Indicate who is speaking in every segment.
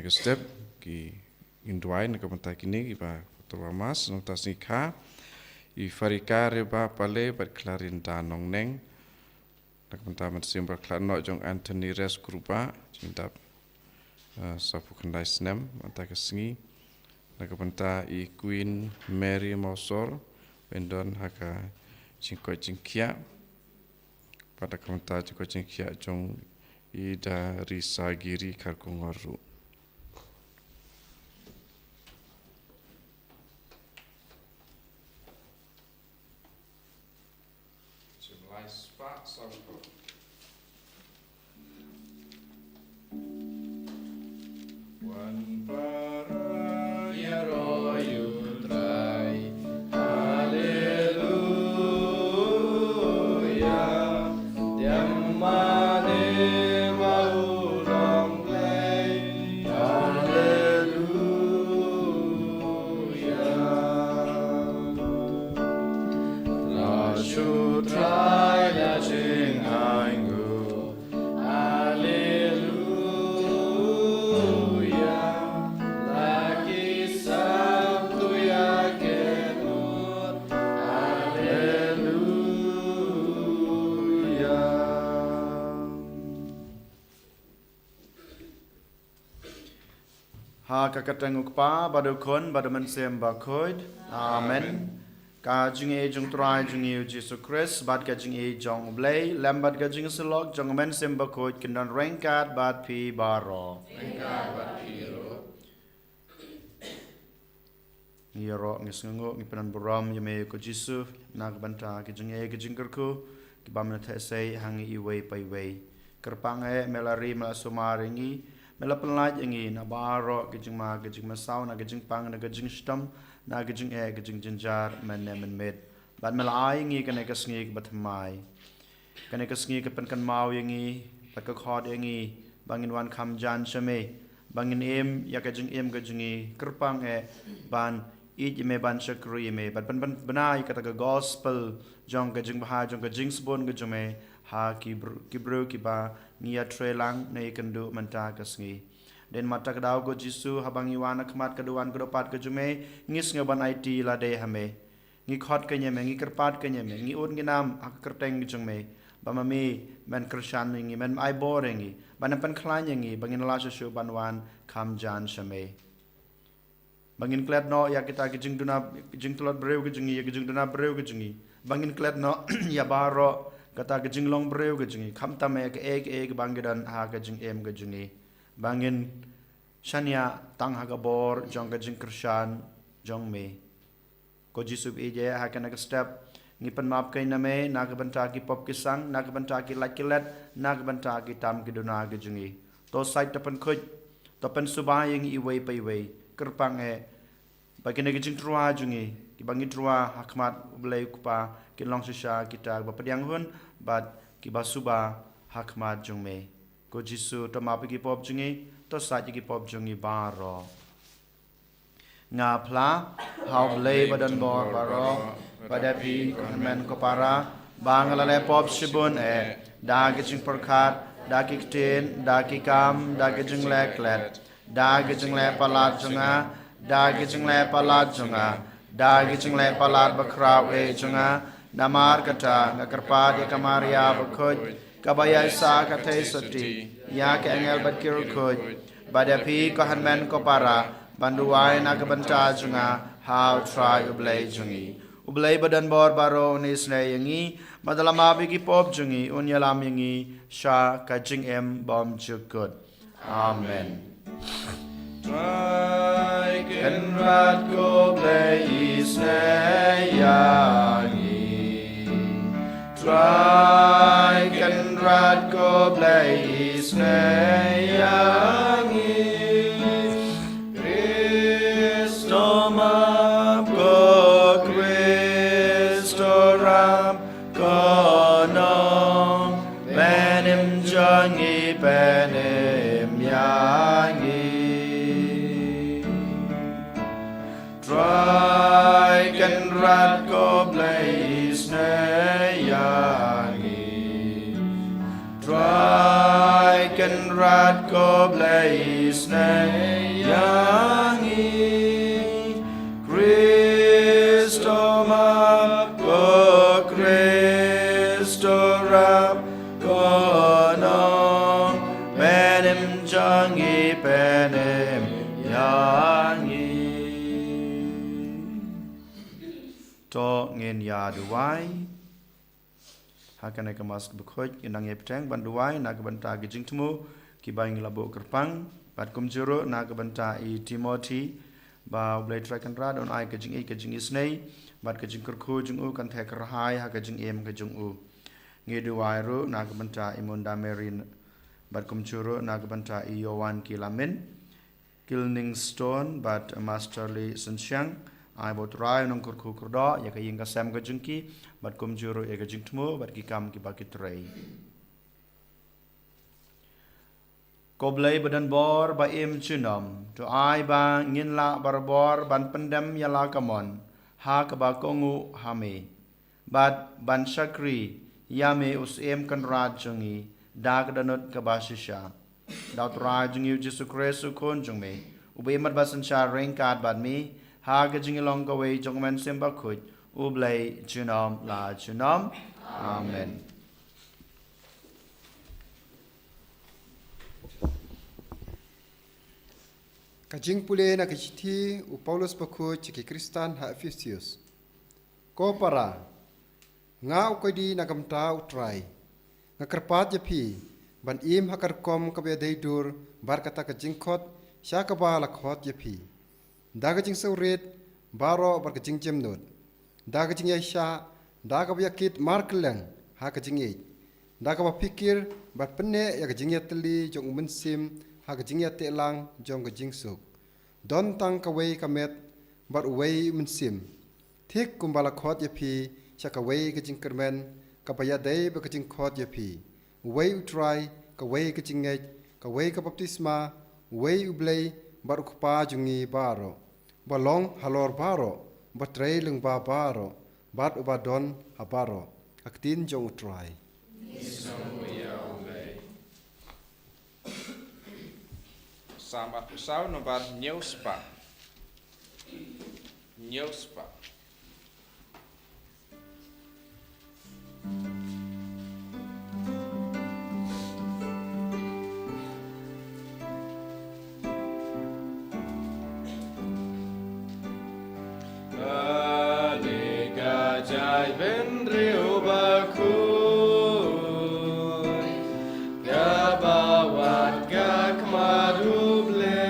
Speaker 1: nega step ki induai nega mata kini ba terwamas notas nikah I farikare ba pale ba klarin danong neng nega mata matsim ba klarno jong Anthony Res Grupa cintap sapu kendai snem mata kesengi nega mata I Queen Mary Mausor bendon haka cingko cingkia pada kemata cingko cingkia jong Ida Risa Giri Karkungoru. Jumlah spak sampo. Wan para ya royu trai. Haleluya. Diamane
Speaker 2: kakatenguk pa badukon baduman sem bakoid amen ka jing e jong trai jing e Jesus Christ bad ka jing e jong blay lambat ka jing selok jong men sem bakoid kindan rengkat bad pi baro ngiro ngisngo ngipenan buram yame ko Jesus nag banta ki jing e ki jing kerku ki bamna thesei hangi I wei pai wei kerpang e melari melasumaringi mela pelaj ingi na baro gijing masau na gijing pang na gijing stam na gijing gijing jinjar men med bad mela ai ingi kane ka sngi batmai kane ka sngi ka pen kan mau ingi pat ka khod ingi bangin wan kham jan chame bangin em ya ka jing em ka jingi kerpang ban ij me ban chakri me bad ban banai ka ta gospel jong ka jing bha jong ka jing spon ka jume ha ki bro ki ba ngia trelang nei kendu menta kasngi den mata kadau go Jisu habangi wana khmat kaduan godopat ke jume ngis ngaban IT la de hame ngi khot ke nyeme ngi kerpat ke nyeme ngi un ngi nam ak kerteng jume bamami men krishan ngi men ai borengi banapan khlan ngi bangin la shu banwan kham jan shame bangin klet no ya kita ke jing duna jing tulot breu ke jingi ke jing duna breu ke jingi bangin klet no ya baro kata ke jing long breu ke jingi kham tame ke ek bangidan ha ke jing em ke jingi bangin shania tang ha ga bor jong ke jing krishan jong me ko jisub eje ha kana ke step ngi pan map kai na me na ke banta ki pop ki sang na ke banta ki lakilet na ke banta ki tam ki duna ke jingi to site tapan khoj to pen subai ngi I wei pai wei kerpang bagin ke jing trua jingi ki bangi trua hakmat blai kupa ki long shisha kita ba padiang hun bat ki basuba hakmat jong me ko Jisu to map ki pop jingi to sa ki pop jingi baro nga pla how blai badan bor baro pada pi men ko para bangala le pop shibun da ki jing perkat da ki ten da ki kam da ki jing le klet da ki jing le palat jonga da ki jing le palat jonga da ki jing le palat bakraw jonga namar kata ngakarpa dia kamaria berkoj kabaya sa kata soti ya ke engel bakir koj badapi ko hanmen ko para banduai na kabanta junga how try ublay jungi ublay badan bor baro nis ne yangi madalama bigi pop jungi unyalam yangi sha kajing em bom chukut amen try can rat go play is ne yangi try can rat go blaze nayangi Cristo map go Cristo ram go no benim jangi benim yangi try can rat go blaze nayangi try can rat ko blaze ne yangi Kristo ma ko Kristo rap ko no penem jangi penem yangi to ngin ya duai hakan kemas bekoj inang yepteng banduai na kebanta gijing temu kibaing labo kerpang bat kumjuro na kebanta I Timothy ba blai trakan rad on ai gijing isnei bat gijing kerku jung u kan the kerhai ha gijing em gijing u ngeduai ru na kebanta imunda merin bat kumjuro na kebanta I Yowan Kilamin Kilning Stone bat Masterly Sensyang ai bot rai nong kurku kurdo ya kaying kasam gajungki bat kumjuro ya gajung temu bat kikam ki bakit rai koblai badan bor ba im chunam to ai ba ngin la barbor ban pendam ya la kamon ha ka ba kongu hame bat ban shakri ya me us em kan raj jungi dag danut ka ba shisha daut raj jungi Jesu Kristu kon jung me ube mat basan sha reng kat bat mi ha ga jing long ka wei jong men semba khut ublai junam la junam amen
Speaker 3: Kajing pule na kichiti u Paulus paku chiki Kristan ha Efesius ko para nga u kodi na kamta utrai nga kerpat jepi ban im hakar kom kabe deidur bar kata kajing khot sya ka ba la khot jepi daga jing sauret baro bar kajing jemnot daga jing yasha daga yakit markeleng ha kajing ye daga ba pikir bar penne ya kajing yatli jong mensim ha kajing yatelang jong kajing suk don tang kawei kamet bar wei mensim thik kumbala khot yapi sya kawei kajing kermen kabaya dei ba kajing khot yapi wei utrai kawei kajing ngai kawei ka baptisma wei ublei bar ukpa jungi baro balong halor baro batrei lung ba baro bat ubadon habaro aktin jong utrai
Speaker 1: Samat usau nomor nyuspa
Speaker 4: Jai ben riu bakui gabawat gak maduble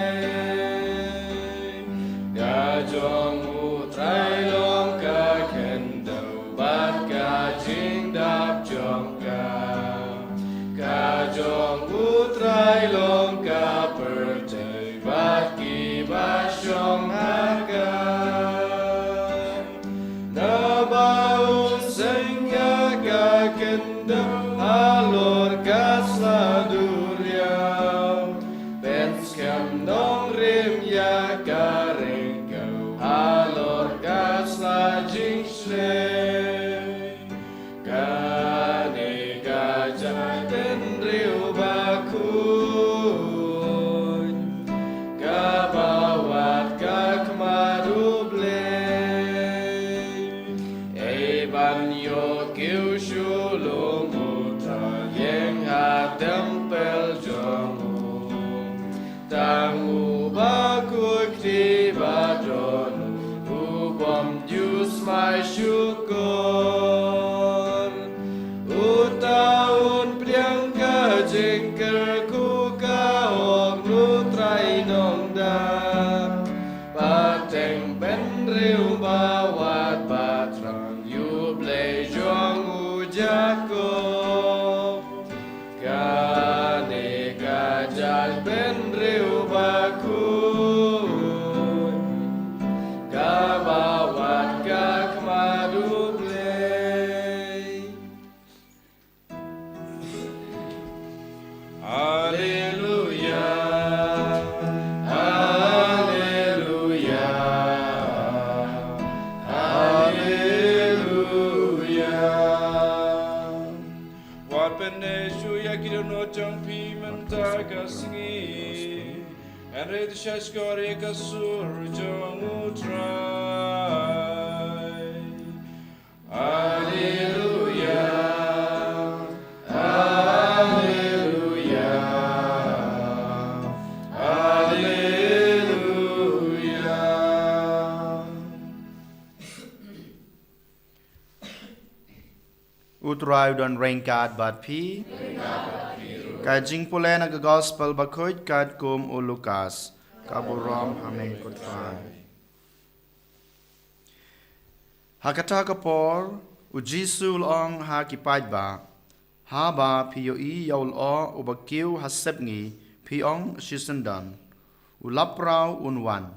Speaker 4: gajong utrai long ka kendau bat gajing dap jong gajong utrai long ka pertai bat ki basyong harga Halor kasla duriau Benskam dong rim ya garingau Halor kasla jingsle Kane gajah ben riu bakun Kabawat kak maduble Eban yo kiu shulung tempel jomu tangu baku kribadonu ubom jus mai syukur utaun priang kajingker ku kaok nutrai nongda pateng ben riu bawat batrang yuble jong ujako Kane gajah ben riu bakun Kabawat kak maduble Shashkori kasur jong utrai. Hallelujah, Hallelujah, Hallelujah.
Speaker 2: Utrai dan rengkat bat pi. Kajing pula na gospel bakut kat kum ulukas kaburam hame kutfai. Hakata kapor ujisu long ha kipaj ba haba piyo I yaul o ubakiu hasebngi piong sisendan ulaprau unwan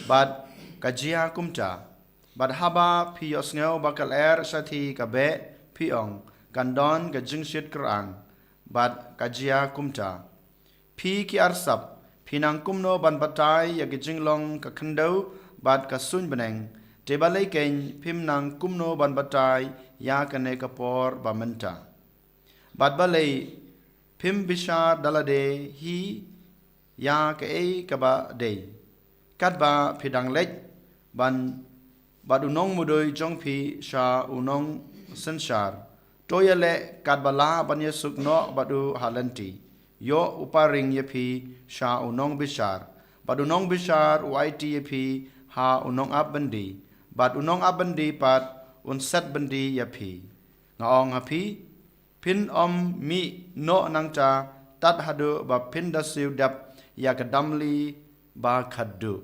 Speaker 2: bad kajia kumta bad haba piyo sngew bakal sati kabe piong kandon kajingsit kerang bad kajia kumta pi ki arsap pinang kumno ban batai ya gijinglong ka khandau bad ka sun beneng tebalai ken pimnang kumno ban batai ya kane kapor bamenta bad balai pim bishar dalade hi ya ka ka ba de kat ba pidang lek ban bad unong mudoi jongpi sha unong senshar toyale kadbala banya sukno badu halanti yo uparing yepi sha unong bishar badu nong bishar uaiti yepi ha unong abandi bad unong abandi pat unset bandi yepi ngaong hapi pin mi no nangta tat hadu ba pin dasiu dap ya kadamli ba khaddu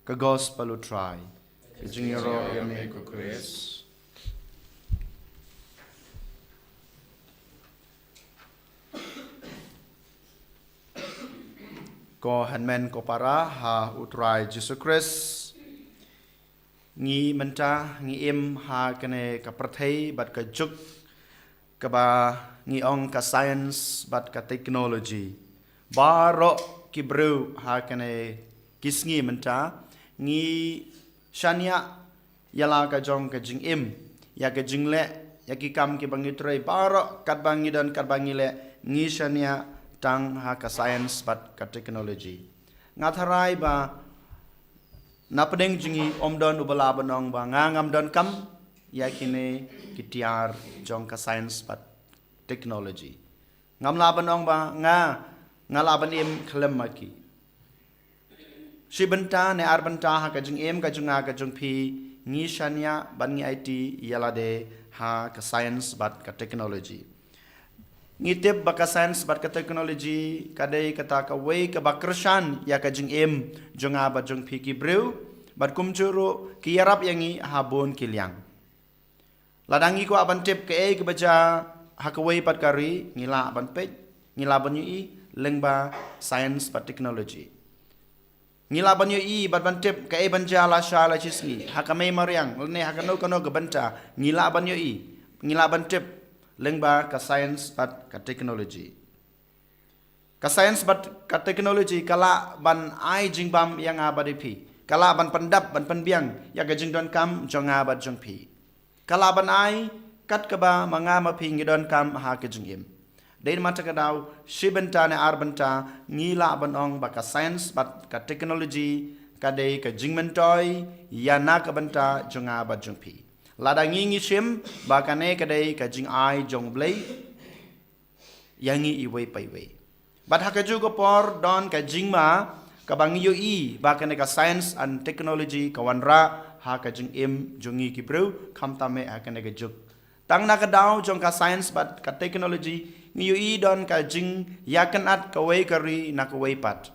Speaker 2: ka gospel utrai kejingero yame ko kres. Ko hanmen ko para ha utrai Jesus Christ ngi menta ngi im ha kene ka prathai bat ka juk ka ba ngi ong ka science bat ka technology baro ki bru ha kene kisngi menta ngi shania yala ka jong ka jing im ya ka jing le ya ki kam ki bangi trai baro kat bangi dan kat bangi le ngi shania tang ha ka science bat ka technology ngatharai ba napdeng jingi omdon ubala banong ba ngam don kam yakine kitiar jong ka science bat technology ngam la banong ba ngalaban im khlem maki shibanta ne arbanta ha ka jing em ka junga ka jung phi ngi shania ban ngi it yalade ha ka science bat ka technology ngitip baka science bat ka technology kadai kata ka wei ka bakrashan ya ka jing em jonga ba jong phi ki breu bat kumjuro ki yarap yangi habon kilyang ladangi ko aban tip ke ke baja ha ka wei pat kari ngila ban pej ngila ban yu lengba science bat technology ngila ban yu bat ban tip ke ban jala shala chisni ha ka mai mariang ne ha ka no ga banta ngila ban yu ngila ban tip lengba ka science bat ka technology ka science bat ka technology kala ban ai jingbam yang abadi pi kala ban pandap ban panbiang ya ga jingdon kam jonga bat jong pi kala ban ai kat ka ba manga ma pi ngidon kam ha ka jingim dein mata ka daw shibenta ne arbenta ngila ban ong ba ka science bat ka technology ka dei ka jingmentoi ya na ka banta jonga bat jong pi lada ngi shim bakane kadai ka jing ai jong blai yangi iwei pai wei bat hakaju ko por don ka jing ma ka bangi yo bakane ka science and technology ka wanra ha ka jing im jongi ki bro kham tame hakane ka juk tang na ka daw jong ka science bat ka technology ngi yo don ka jing yakan at ka wei kari na ka wei pat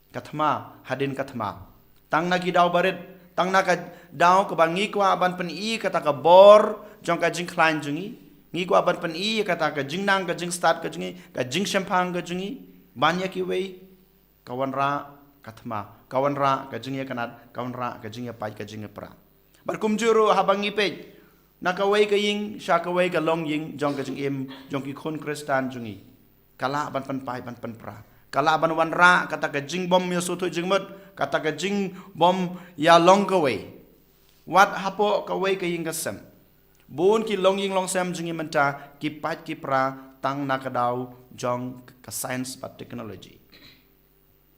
Speaker 2: kathma hadin kathma tang na ki daw barit tang na ka daw ka bangi ko aban pen kata ka bor jong ka jing klein jungi ngi ko aban pen kata ka jing nang ka jing start ka jing champang ka jungi banya ki wei kawanra kathma kawanra ka jing ya kanat kawanra ka jing ya pai ka jing ya pra bar kumjuru habangi pe na ka wei ka ying sha ka wei ka long ying jong ka jing im jong ki khon kristan jungi kala ban pen pai ban pen pra kala ban wanra kata ka jing bom yo soto jing mut kata ka jing bom ya long ka wei wat hapo ka wei ka ying ka sem bon ki long ying long sem jingi menta ki pat ki pra tang na ka daw jong ka science pat technology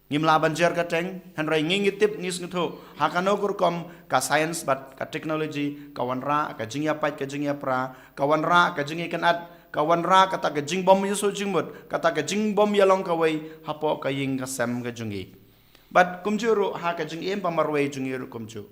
Speaker 2: ngim la banjer ka teng hanrai ngingi tip ngis ngutho hakano kurkom ka science bat ka technology ka wanra ka jingya pat ka jingya pra ka wanra ka jingi kanat ka wanra kata ka jing bom yuso jingmut kata ka jing bom yalong ka wei hapo ka ying ka sem ka jungi bat kumjuru ha ka jing em pamarwei jungi ru kumju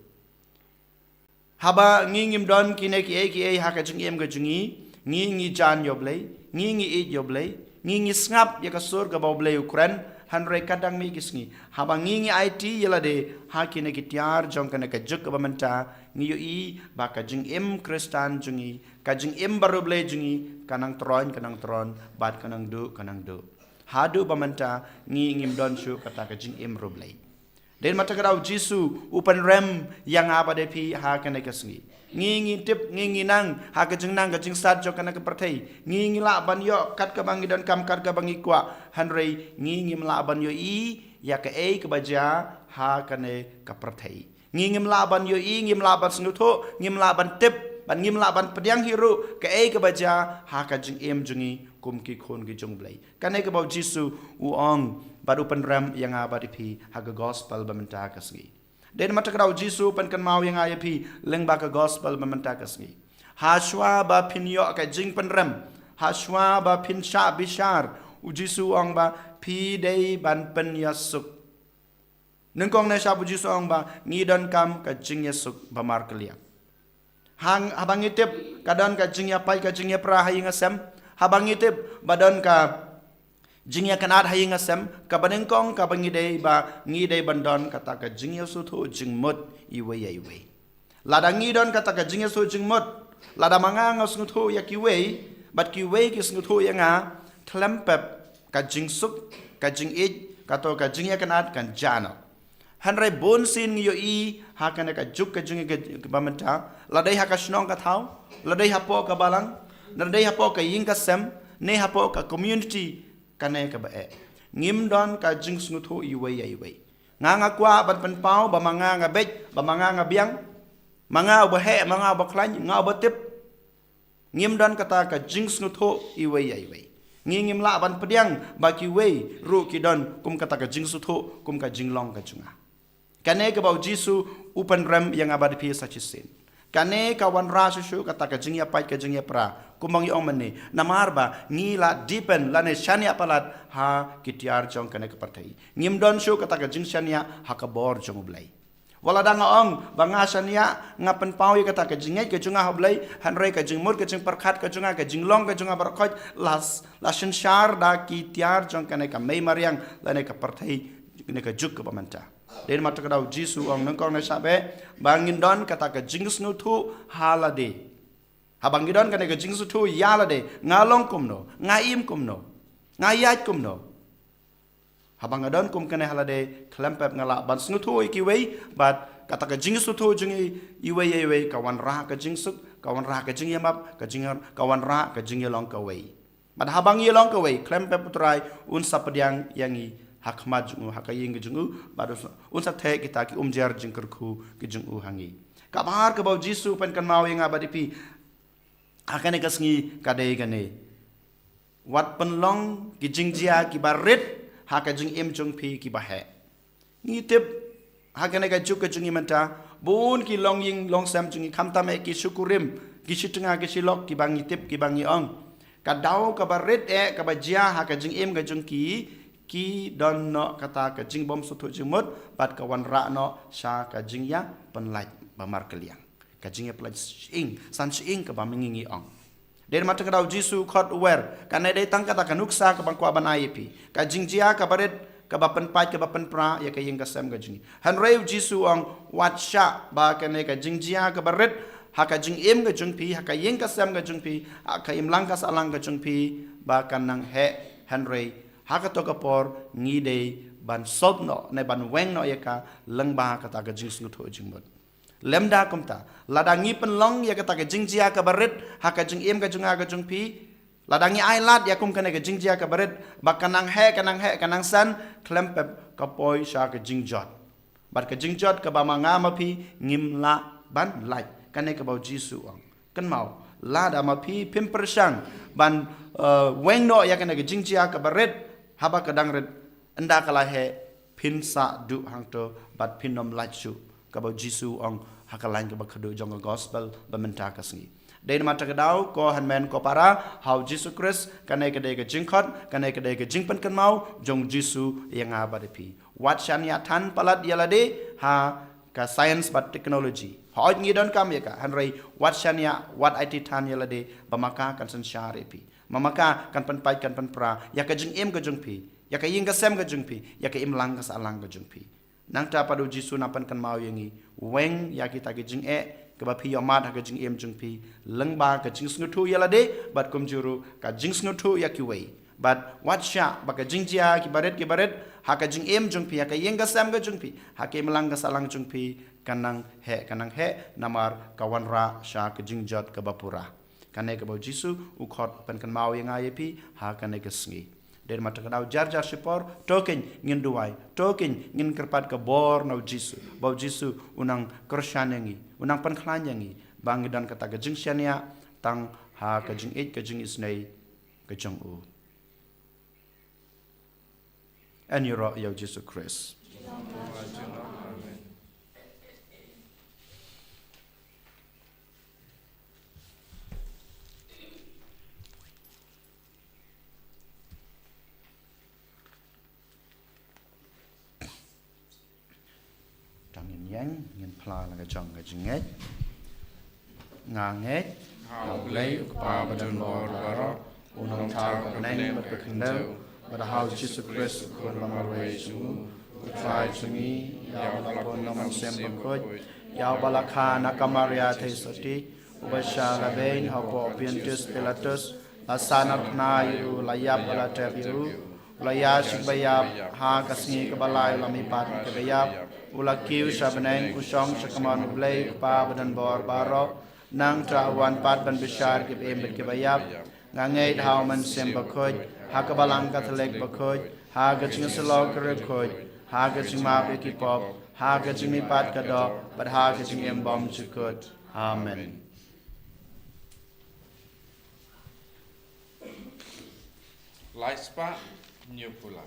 Speaker 2: haba ngingim don kine ki e ha ka jing em ka jungi ngi jan yoblei ngi e yoblei ngi ngap ya ka sur ka boblei ukran hanrei kadang mi gisngi haba ngi IT yala de hakine kitiar jong kana ka juk bamanta ngi i ba ka jing em kristan jungi ka jing em baruble jungi kanang tron bat kanang du hadu bamanta ngi ngim don shu kata ka jing em ruble den mata karau jisu upan rem yang apa de pi ha kana kasngi ngi tip ngi nang ha ka jing nang ka jing sat jong kana ka perthei ngi la ban yo kat ka bangi dan kam kat ka bangi kwa hanrei ngi la ban yo i ya ka e ka baja ha kane ka perthei ngi la ban yo i ngi la ban snutho ngi la ban tip ban ngi la ban pediang hiru ka e ka baja ha ka jing em jungi kum ki khon ki jong blai kane ka bau jisu u ong baru penram yang abadi pi ha ka gospel bamenta kasngi den mata krau jisu pen kan mau yang ayapi leng ba ka gospel bamenta kasngi ha shwa ba pin yo ka jing penram ha shwa ba pin sha bishar u jisu ong ba pi dei ban pen yasuk nengkong na sha bu jisu ong ba ngi don kam ka jing yasuk ba mar kelia hang abang itip kadon ka jing ya pai ka jing ya pra haying asem habang itip badon ka jingya kanat haying asem ka banengkong ka bangi dei ba ngi dei bandon kata ka jingya su thu jingmut iwe lada ngi don kata ka jingya su jingmut lada manga ngos nguthu ya kiwe bat kiwe kis nguthu ya nga thlempep ka jingsuk ka jing it kato ka jingya kanat kan jana hanrai bon sin yo i hakana ka juk ka jingya ka bamenta ladai ha ka snong ka thau ladai ha po ka balang ladai ha po ka ying ka sem ne ha po ka community kane ka ba ngim don ka jing snutho iwe nga kwa ban pan pau ba manga nga bet ba manga nga biang manga ba he manga ba klan nga ba tip ngim don kata ka jing snutho iwe ngim la ban pediang ba ki we ru ki don kum kata ka jing snutho kum ka jing long ka chunga kane ka ba jisu upan ram yang abadi pi sachisin kane ka wan ra su kata ka jing ya pai ka jing ya pra kumang yong mane namar ba ngila dipen lane shania palat ha kitiar jong kane kepartai ngim don shu kata ka jing shania ha ka bor jong blai wala dang ong banga shania ngapen pau kata ka jing ke junga blai hanrei ka jing mur ka jing perkhat ka junga ka jing long ka junga barkhot la shin shar da kitiar jong kane ka mei mariang lane ka partai ne ka juk ka pamanta den mata ka dau jisu ong nangkong na sabe bangin don kata ka jing snu thu halade habang gidon kan jing su thu yala de ngalong kumno ngaim kumno ngayat kumno habang gadon kum kan halade klempep ngala ban snu thu ikiwei bat kata ka jing su thu jungi iwe kawan ra ka jing suk kawan ra ka jing yamap ka jing kawan ra ka jing yalong ka wei bat habang yalong ka wei klempep putrai un sapadiang yangi hakmat jungu hakaying jungu bat un sathe kita ki umjar jingkerku ki jungu hangi kabar ka bau jisu pen kan mau yang abadi pi akane kasngi kadai gane wat penlong ki jingjia ki barit haka jing im jung pi ki bahe ni tip hakane ka juk ka jungi menta bun ki long ying long sam jungi khamtame ki syukurim ki situnga ki silok ki bangi tip ki bangi ong ka dau ka barit ka bajia haka jing im ka jung ki don no kata ka jing bom sutu jimut bat ka wan ra no sha ka jing ya penlaj bamar keliang kajingnya pelaj ing san ing ke bamingi ong der mata kadau jisu khot wer kanai dei tang kata kanuksa ke bangkwa banai pi kajing jia ka baret ka bapen pai ka bapen pra ya ka yeng ka sam ka jingi han reu jisu ong watsha ba kanai ka jing jia ka baret ha ka jing em ka jung pi ha ka yeng ka sam ka jung pi ha ka im lang ka salang ka jung pi ba kanang he han rei ha ka to ka por ngi dei ban sot no ne ban weng no ya ka leng ba kata ka jing snu tho jing bot lemda kumta ladangi penlong ya kata ke jingjia ka barit ha ka jing em ka junga ka jung pi ladangi ailat ya kum kana ke jingjia ka barit bakanang he kanang san klempep ka poi sha ka jingjot bat ka jingjot ka ba manga ma pi ngim la ban lai kana ka bau jisu ong kan mau lada ma pi pim persang ban weng no ya kana ke jingjia ka barit haba kadang red enda kala he pin sa du hang to bat pin nom lach su ka ba Jisu ong hakalan ka ba khadu jong gospel ba menta ka sngi dei ma ta dau ko han men ko para how Jesus Christ kanai ka dei ka jingkhot kanai ka dei ka jingpan kan mau jong Jisu yang aba de pi wat shan ya than palat yalade ha ka science but technology hoi ngi don kam ya ka han rei wat shan ya wat it than yalade ba maka kan san share pi mamaka kan pan pai kan pan pra ya ka jing em ka jong pi ya ka ying ka sem ka jong pi ya ka im lang ka sa lang ka jong pi nang ta padu Jisu napan kan mau yangi weng ya kita ka jing ke ba pi yomat ka jing em jong pi leng ba ka jing sngutu yalade bat kum juru ka jing sngutu ya ki wei but what sha ba ka jing jia ki baret ha ka jing em jong pi ha ka yeng ka sam ka jong pi ha ke melang ka salang jong pi kanang he namar kawan ra sha ka jing jot ka bapura kanai ka ba Jisu u khot pen kan mau yang ai pi ha kanai ka sngi den mata ka dau jar sipor token ngin duai token ngin kerpat ka bor nau Jisu ba Jisu unang kershan yangi unang pan khlan yangi bang dan kata ka jing syania tang ha ka jing it ka jing isnei ka jong u and you yo Jesus Christ yang ngin pla la ka jong ka jing et ngang
Speaker 1: Hau lei pa badun bor baro
Speaker 2: unang tau ka neng bat ka khindau but how Jesus Christ ko la marwei chu ku trai chungi ya la pon nam sem ba ko ya balakha na kamaria thai soti ubasha la bein ha po piantus pilatus asana na yu la ya bala ter yu la ya shibaya ha kasni ka balai la mi pat ka ya ula kiu sabeneng usong sakaman blai pa badan bor baro nang trawan pat ban bishar ke em ke bayap ngangai hau man sem bakhoj ha ka balang ka thlek bakhoj ha ga ching selo kre khoj ha ga ching ma pe ki pop ha ga ching mi pat ka do but ha ga ching em bom chukot amen
Speaker 1: Laispa New Pula.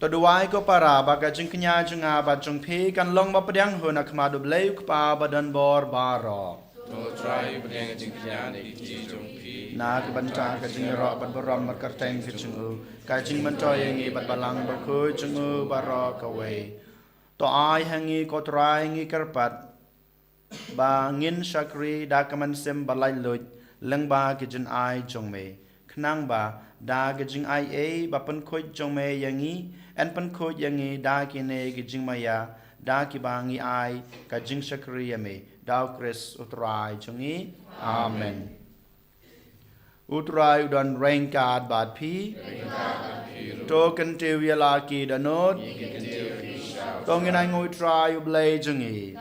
Speaker 2: Toduai ko para baga jingknya jenga ba jongpi kan long ba pedang hona kmadu bleu kpa badan bor baro.
Speaker 1: To try pedang jingknya ni ki jongpi.
Speaker 2: Na ke banta ka jing ro bat borom mat karteng ke jengu. Ka jing mantoy ngi bat balang ba ko jengu baro ka we. To ai hangi ko try ngi karpat. Ba ngin shakri da kaman sem balai luj leng ba ke jin ai jongme. Knang ba da ke jing ai e ba pen khoj jongme yangi. En pen khoj yangi da ki ne ki jing maya da ki bangi ai ka jing shakriya me dau Chris utrai chungi amen utrai udon rain card bad pi token te wiala ki danot tong ngai ngoi trai ublay chungi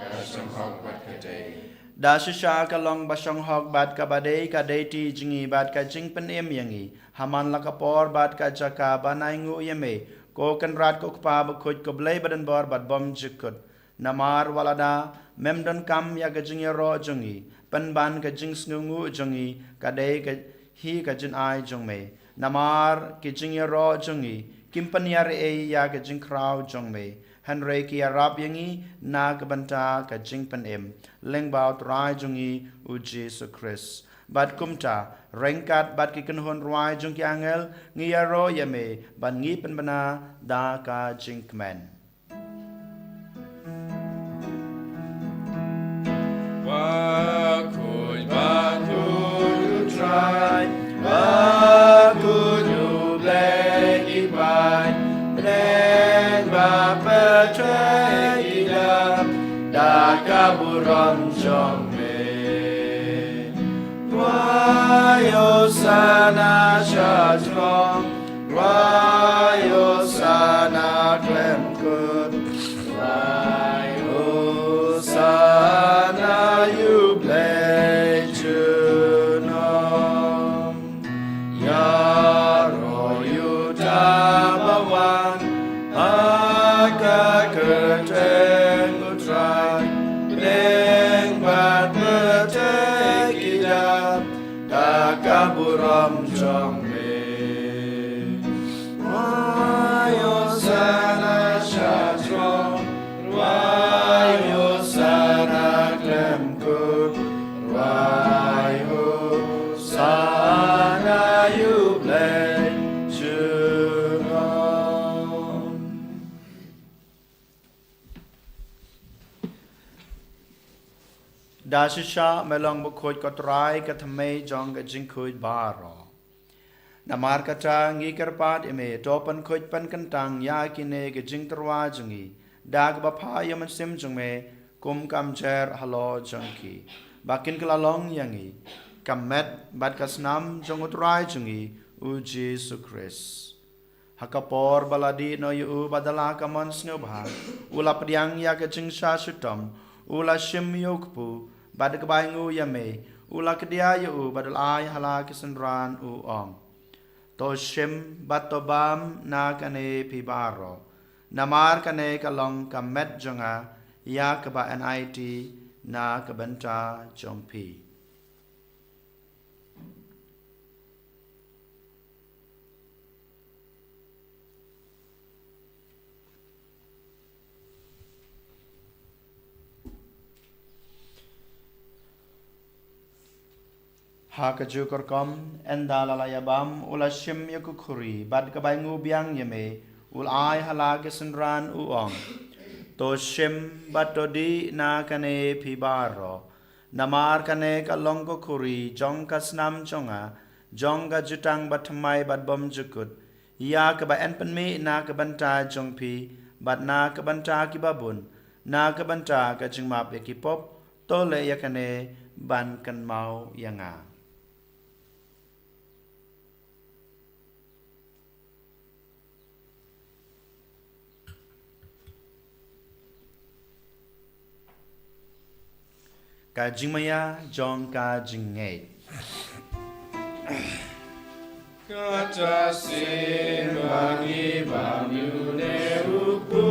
Speaker 2: da shisha ka long basong hok bad ka badai ka deiti jingi bad ka jing pen em yangi haman lakapor bad ka jaka banai ngu yeme ko kan rat ko pa ba khoj ko blai badan bor bad bom jikut namar walada memdon kam ya ga jing ro jongi pan ban ga jing snungu jongi ka dei ka hi ka jin ai jong me Namar ki jing ya ro jongi. Kimpan ya re ya ka jing kraw jong me. Henry ki arab yangi na ka banta ka jing pan em. Leng bao trai jongi u Jesus Christ. Bad kumta rengkat bad ki kenhon ruai jong ki angel ngi ya ro ya me ban ngi pan bana da ka jing kmen.
Speaker 4: Bakun try, bakun you black ibai, black bapetray idam, da kaburam jong me. Wayo sana shatrom, wayo sana klem kut, wayo sana you play junom. Yaro you tabawan, aka kerteng utrai, bleng bat betek idam, takaburam jong me. Wayo sana shatrom, wayo sana klem kut, wayo sana you play junom.
Speaker 2: Dashisha melong bukhoj kotrai kathame jong ka jing khoj baro. Namar kata ngi kerpat eme topan khoj pan kentang ya kine ka jing terwa jongi. Dag bapa yaman sim jong me kum kam jer halo jongki. Bakin kelalong yangi. Kamet bat kasnam jong utrai jongi u Jesus Christ. Hakapor baladi no yu badala kamon snubha. Ula pediang ya ka jing sha sutom. Ula shim yokpu. Bad kebaingu yame. Ula kedia yu badal ay hala kisendran u ong. To shim batobam na kane pibaro. Namar kane kalong kamet jonga ya kaba NIT na kabenta jompi. Hakaju korkom endalayabam ulashim yakukuri bad kabaingu biang yame ul ai halage senran uong to shim batodi na kane pibaro namar kane kalong kuri jong kasnam jonga jonga jutang batmai bad bom jukut ya kaba enpenmi na kabanta jongpi bad na kabanta kibabun na kabanta kajingmap yakipop tole yakane ban kan mau yanga. Kajing maya jong kajing ngay.
Speaker 4: Kata sin bagi banyu ne upu,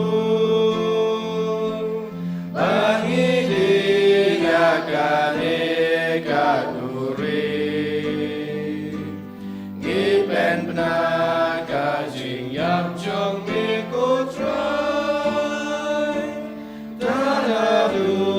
Speaker 4: bangi dingakane kaduri, gipen benar kajing yang jong mikutrai, tanadu.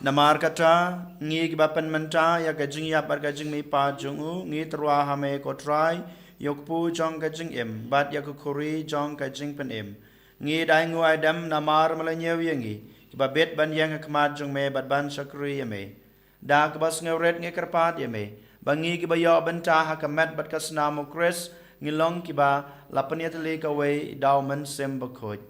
Speaker 2: Namar kata ngi kibapan menta ya kajing ya par kajing mi pa jungu ngi terwa hame kotrai yokpu jong kajing em bat ya kukuri jong kajing pen em ngi dai ngu adam namar malanyew yangi kibabet ban yang kmat jong me bat ban sakri yame da kibas ngewret ngi kerpat yame bangi kibayo benta hakamet bat kasnamo kres ngilong kiba lapaniat le kawe dauman sem bakoj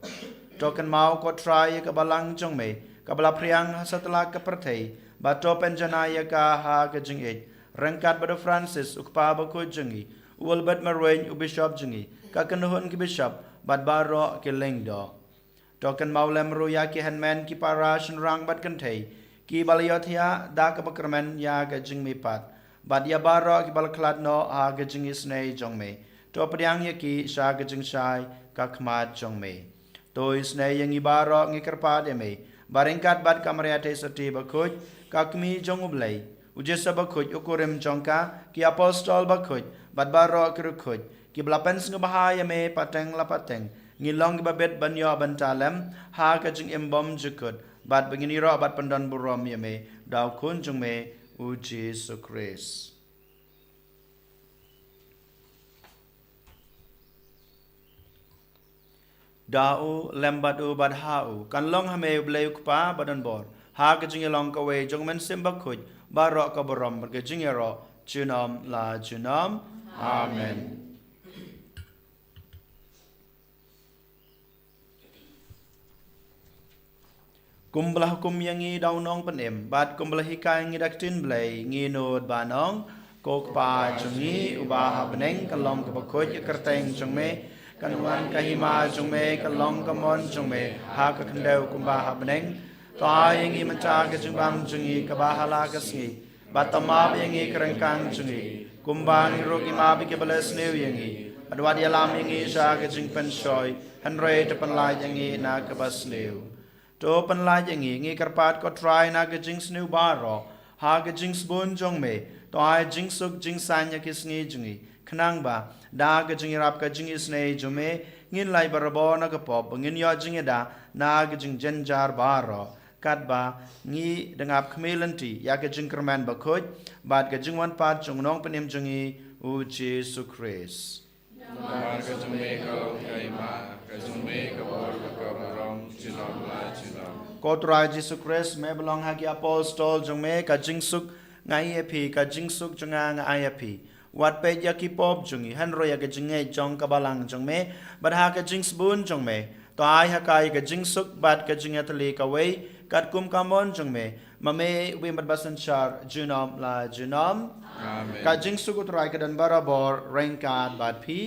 Speaker 2: token mau kotrai kabalang jong me kabala priang setelah kepertai bato penjanaya ka ha kajing ej rengkat bado Francis ukpa bako jengi ulbat marwen u bishop jengi ka kenuhun ki bishop bad baro ki lengdo token maulem ru ya ki hanman ki parashin rang bad kantai ki balayothia da ka bakramen ya kajing mi pat bad ya baro ki balklat no ha kajing isnei jongme to priang ya ki sha kajing shai ka khmat jongme to isnei yang ibaro ngi kerpa de me Baringkat bad kamariate sati bakuj kakmi jongublay ujesa bakuj ukurim jongka ki apostol bakuj bat baro kerukuj ki belapen sing bahaya me pateng lapateng ngilong babet banyo bantalem ha ka jing embom jukut bat begini ro bat pendan burom ya me daw kun jung me u Jesu Christ. Dau lembat u bad hau kan long hame bleu kpa badan bor ha ka jing long ka we jong men sim bakuj baro ka borom ka jing ro junom la junom amen. Kumbelah hukum yang ngi daw nong penem bat kumbelah hikai ngi daktin blai ngi nod banong kok pa jungi ubah beneng kalong ka bakuj kerteng jong me kanuan kahima jong me kalong kamon jong me ha ka kendau kumbah beneng ka yang ngi menca ka jungbang jungi ka bahala ka singi batama yang ngi kerengkang jungi kumbang rogi ma bi ke balas new yang ngi adwa dia lam yang ngi sha ka jing pen shoy hanre te pen lai yang ngi na ka bas new to pen lai yang ngi karpat ko try na ka jing snu baro ha ka jing spon jong me to ai jing suk jing sanya kis ngi jungi khnang ba da ka jing rap ka jing isne jume ngin lai barabo na ka pop ngin yo jing da na ka jing jenjar baro kat ba ngi dengap khmelanti ya ka jing kerman ba khoj bat ka jing wan pat jong nong penim jungi u Jesu Christ.
Speaker 1: Mar ka jume kalong kaima ka jume ka bor ka borom junom la junom.
Speaker 2: Kotrai Jesu Christ me belong hagi apostol jong me ka jing suk ngai epi ka jing suk jonga ngai epi wat pe ya ki pop jungi han ro ya ka jing ngai jong ka balang jong me bat ha ka jing spoon jong me to ai ha kai ka jing suk bat ka jing atli ka wei kat kum kamon jong me mame we mat basan char junom la junom
Speaker 1: Amen.
Speaker 2: ka jing suk utrai ka dan barabor rengkat bat pi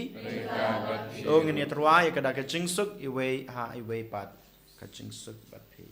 Speaker 2: o ngini trwai ka da ka jing suk I wei ha I wei pat ka jing suk bat pi.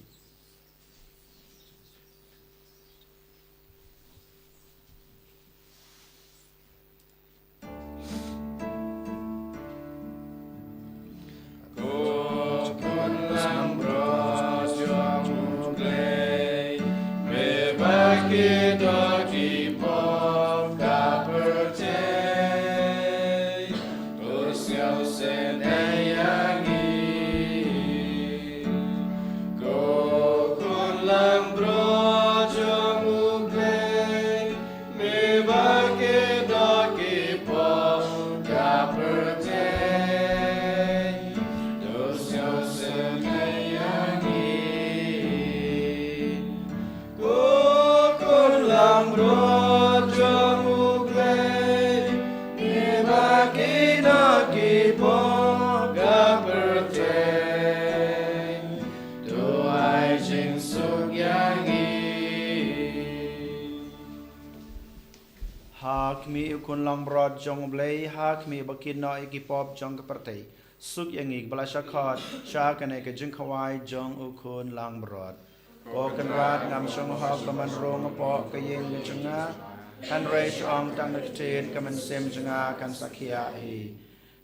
Speaker 2: Mi ukun lambrod jong blei hak mi bakin no ikipop jong kaperte suk yang ik bala shakhat sha kane ke jing khawai jong ukun lambrod ko kan rat ngam shong ha paman rong po ke yeng chunga kan re shong tang nak ten kaman sem chunga kan sakhia hi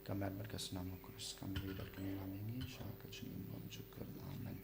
Speaker 2: kamat berkas nama kurs kan ridat kan lamingi sha ka jing bom chukar amen.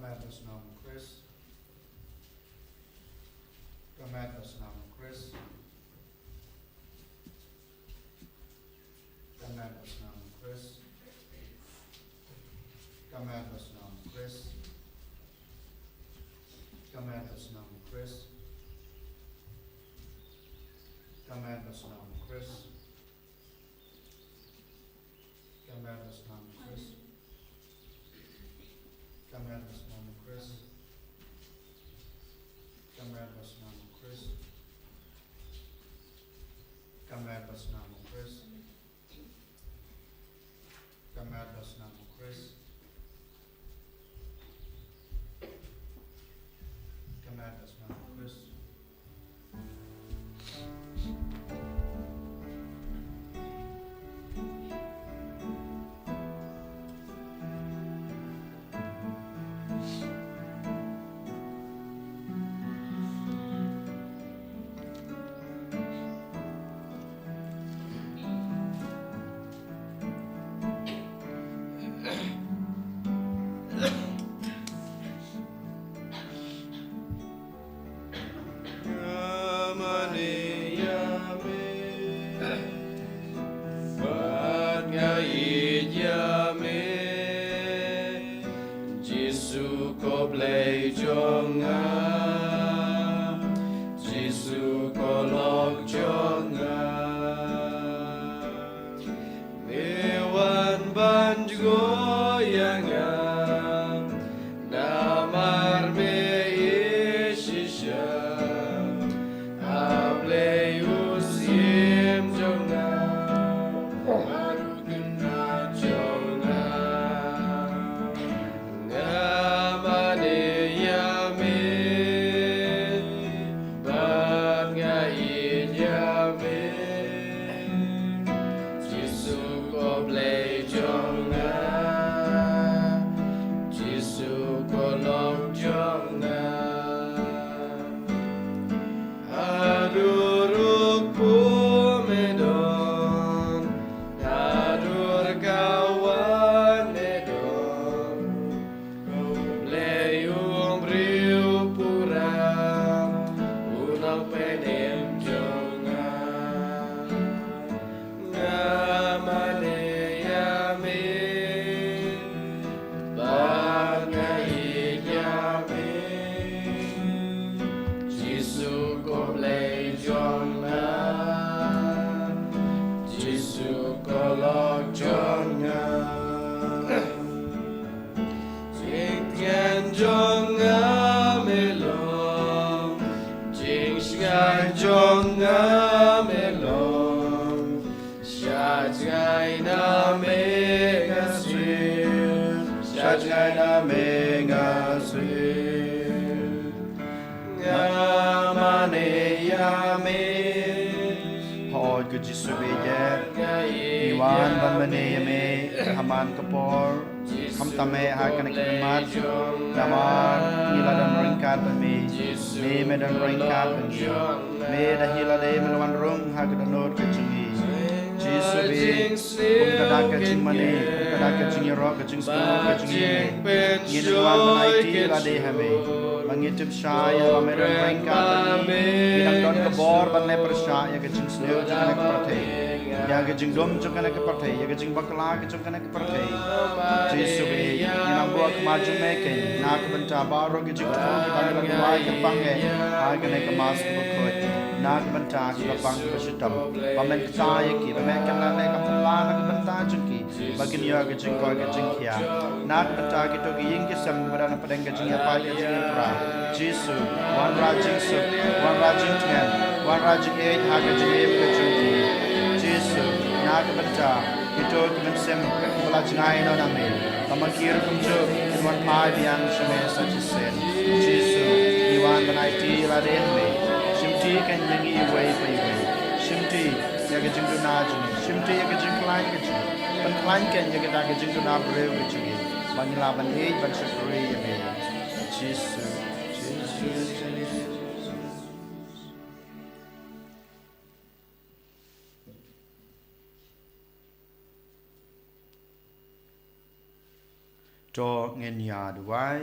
Speaker 2: Kamat atas nama Kristus. Kamat atas nama Kristus. Kamat atas nama Kristus. Kamat atas nama Kristus. Kamat atas nama Kristus. Kamat atas nama Kristus. Kamat atas nama Kristus. Kamat atas nama Kristus. Kamat atas nama Kristus. Kamat atas nama Kristus. Kamat atas nama Kristus. Kamat atas nama Kristus. Iwan ban mane yame haman kapor ham tame hakan kemat damar hila dan ringkat me me dan ringkat me da hila le melawan rong hakan not kecungi Jisu be kada kecing mane kada kecing ro kecing skul kecing ye wan banai ti la de hame mangitip syaya lame dan ringkat bidang don kebor ban le persya ya kecing sneu jangan kepertai ya kecing dom jangan kepertai ya kecing bakla jangan kepertai Jisu be yang buat kemaju meke nak benta baro kecing tu kita lagi wai kepange ai kene kemas kebukut nak benta kepang bersitam pamen saya ki pamen kena le kapala nak benta jengki bagi dia kecing kau kecing kia nak benta kita giying kisam berana pedang kecing apa kecing pra Jisu wan rajing ten wan rajing eight ha kecing kecing Jisu nak benta kita kemensem belajngai no name kamakir kumjo wan pai biang shame sajisen Jisu iwan banai ti la dehme Shimti kan yangi iway pa iway. Shimti yaga jingdo na jing. Shimti yaga jing klain ka jing. Pan klain kan yaga daga jingdo na brew ka jing. Bangilaban hate ban shakuri yame. Jisu. To ngen ya duwai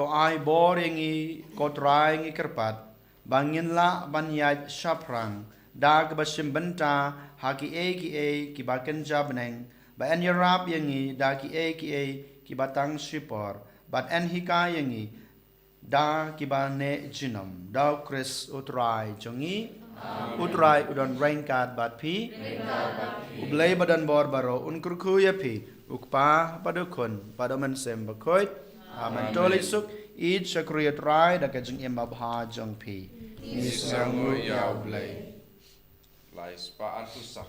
Speaker 2: to ai bor yangi kotrai ngi kerpat bangin la banyat shaprang dag basim benta haki e ki baken jabneng ba en yarab yangi da ki e ki batang shipor bat en hika yangi da ki ba ne jinam da Chris utrai jongi utrai udon rainkat bat pi ublay badan bor baro unkurku ya pi ukpa padukun padaman sem bakoit aman tolisuk id syakriya trai da kajeng emba bha jong pi
Speaker 1: Nisangu ya blay. Lais pa antusa.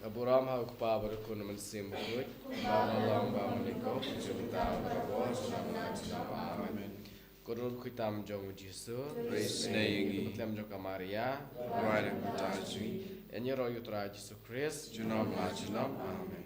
Speaker 4: Abraham ha ukpa berkun mensim berkut, Allah menikau, cinta berabah, amin. Korun kitam jong Yesus,
Speaker 1: Praise naingi.
Speaker 4: kitam jong Maria,
Speaker 1: Right and Taji.
Speaker 4: enyer yutra Yesus Christ,
Speaker 1: Junam la junam. Amen.